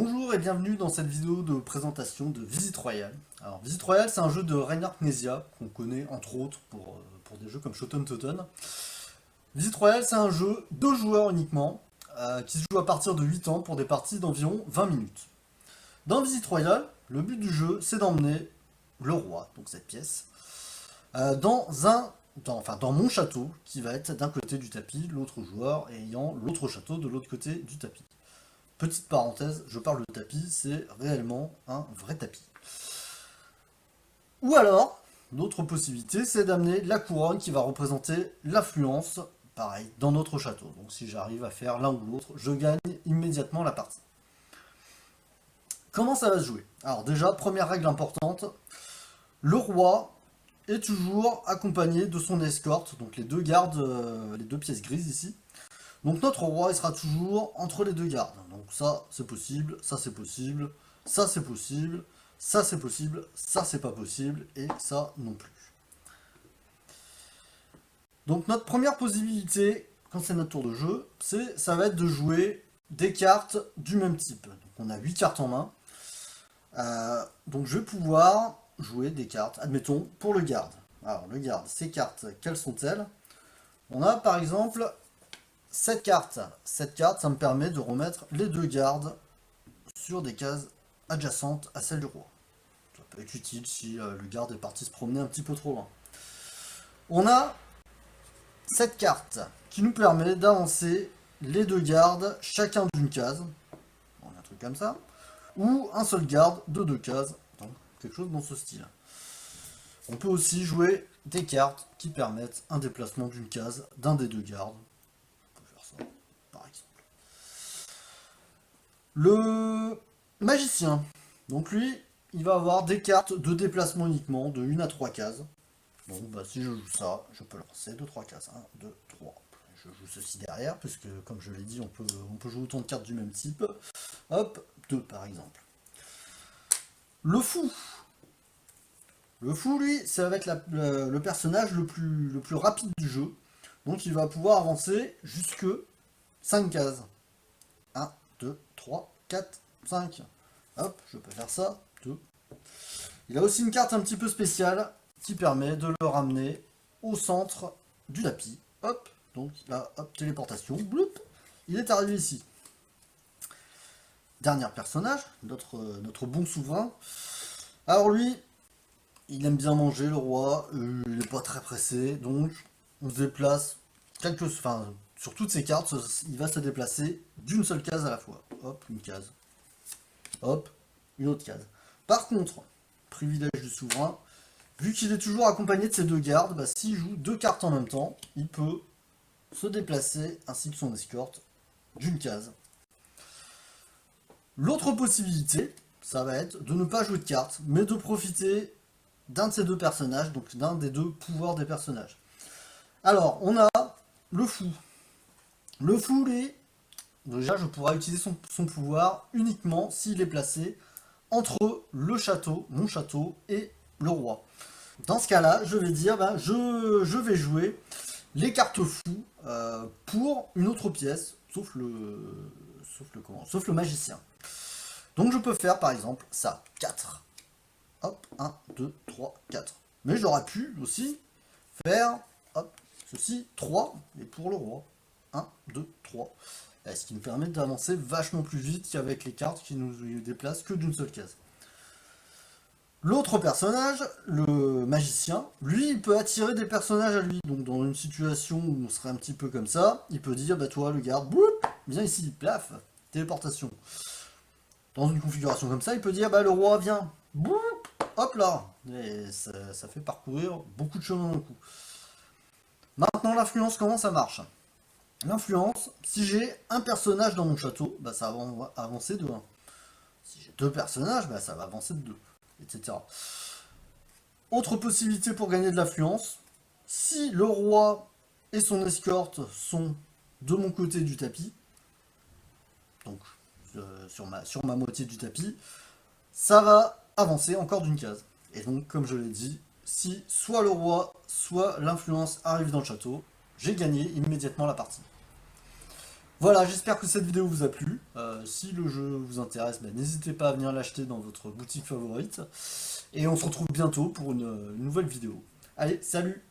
Bonjour et bienvenue dans cette vidéo de présentation de Visit Royale. Alors Visit Royale, c'est un jeu de Reinhard Knezia qu'on connaît entre autres pour des jeux comme Shoten Toten. Visit Royale, c'est un jeu 2 joueurs uniquement qui se joue à partir de 8 ans pour des parties d'environ 20 minutes. Dans Visit Royale, le but du jeu, c'est d'emmener le roi, donc cette pièce, dans mon château qui va être d'un côté du tapis, l'autre joueur ayant l'autre château de l'autre côté du tapis. Petite parenthèse, je parle de tapis, c'est réellement un vrai tapis. Ou alors, l'autre possibilité, c'est d'amener la couronne qui va représenter l'affluence, pareil, dans notre château. Donc si j'arrive à faire l'un ou l'autre, je gagne immédiatement la partie. Comment ça va se jouer? Alors déjà, première règle importante, le roi est toujours accompagné de son escorte, donc les deux gardes, les deux pièces grises ici. Donc notre roi il sera toujours entre les deux gardes. Donc ça c'est possible, ça c'est possible, ça c'est possible, ça c'est possible, ça c'est pas possible, et ça non plus. Donc notre première possibilité, quand c'est notre tour de jeu, ça va être de jouer des cartes du même type. Donc on a 8 cartes en main. Donc je vais pouvoir jouer des cartes, admettons, pour le garde. Alors le garde, ces cartes, quelles sont-elles? On a par exemple cette carte, ça me permet de remettre les deux gardes sur des cases adjacentes à celle du roi. Ça peut être utile si le garde est parti se promener un petit peu trop loin. On a cette carte qui nous permet d'avancer les deux gardes chacun d'une case, un truc comme ça, ou un seul garde de deux cases, donc quelque chose dans ce style. On peut aussi jouer des cartes qui permettent un déplacement d'une case d'un des deux gardes. Par exemple. Le magicien, donc lui, il va avoir des cartes de déplacement uniquement, de 1 à 3 cases. Donc bah, si je joue ça, je peux lancer 2-3 cases. 1, 2, 3. Je joue ceci derrière, puisque comme je l'ai dit, on peut jouer autant de cartes du même type. Hop, 2 par exemple. Le fou. Le fou, lui, ça va être le personnage le plus rapide du jeu. Donc il va pouvoir avancer jusque 5 cases. 1, 2, 3, 4, 5. Hop, je peux faire ça. 2. Il a aussi une carte un petit peu spéciale qui permet de le ramener au centre du tapis. Hop, donc là, hop, téléportation. Bloup, il est arrivé ici. Dernier personnage, notre bon souverain. Alors lui, il aime bien manger, le roi. Il n'est pas très pressé, donc on se déplace sur toutes ces cartes, il va se déplacer d'une seule case à la fois. Hop, une case. Hop, une autre case. Par contre, privilège du souverain, vu qu'il est toujours accompagné de ses deux gardes, bah, s'il joue deux cartes en même temps, il peut se déplacer ainsi que son escorte d'une case. L'autre possibilité, ça va être de ne pas jouer de cartes, mais de profiter d'un de ces deux personnages, donc d'un des deux pouvoirs des personnages. Alors, on a le fou. Le fou, lui, déjà, je pourrais utiliser son pouvoir uniquement s'il est placé entre le château, mon château, et le roi. Dans ce cas-là, je vais dire, je vais jouer les cartes fous pour une autre pièce, sauf le magicien. Donc je peux faire, par exemple, ça, 4. Hop, 1, 2, 3, 4. Mais j'aurais pu aussi faire, hop, ceci, 3, et pour le roi. 1, 2, 3. Ce qui nous permet d'avancer vachement plus vite qu'avec les cartes qui nous déplacent que d'une seule case. L'autre personnage, le magicien, lui, il peut attirer des personnages à lui. Donc dans une situation où on serait un petit peu comme ça, il peut dire, bah toi, le garde, boum, viens ici, plaf, téléportation. Dans une configuration comme ça, il peut dire, bah le roi, viens, boum, hop là. Et ça fait parcourir beaucoup de chemin d'un coup. Maintenant, l'influence, comment ça marche? L'influence, si j'ai un personnage dans mon château, bah ça va avancer de 1. Si j'ai deux personnages, bah ça va avancer de 2, etc. Autre possibilité pour gagner de l'influence, si le roi et son escorte sont de mon côté du tapis, donc sur ma moitié du tapis, ça va avancer encore d'une case. Et donc, comme je l'ai dit, si soit le roi, soit l'influence arrive dans le château, j'ai gagné immédiatement la partie. Voilà, j'espère que cette vidéo vous a plu. Si le jeu vous intéresse, bah, n'hésitez pas à venir l'acheter dans votre boutique favorite. Et on se retrouve bientôt pour une nouvelle vidéo. Allez, salut!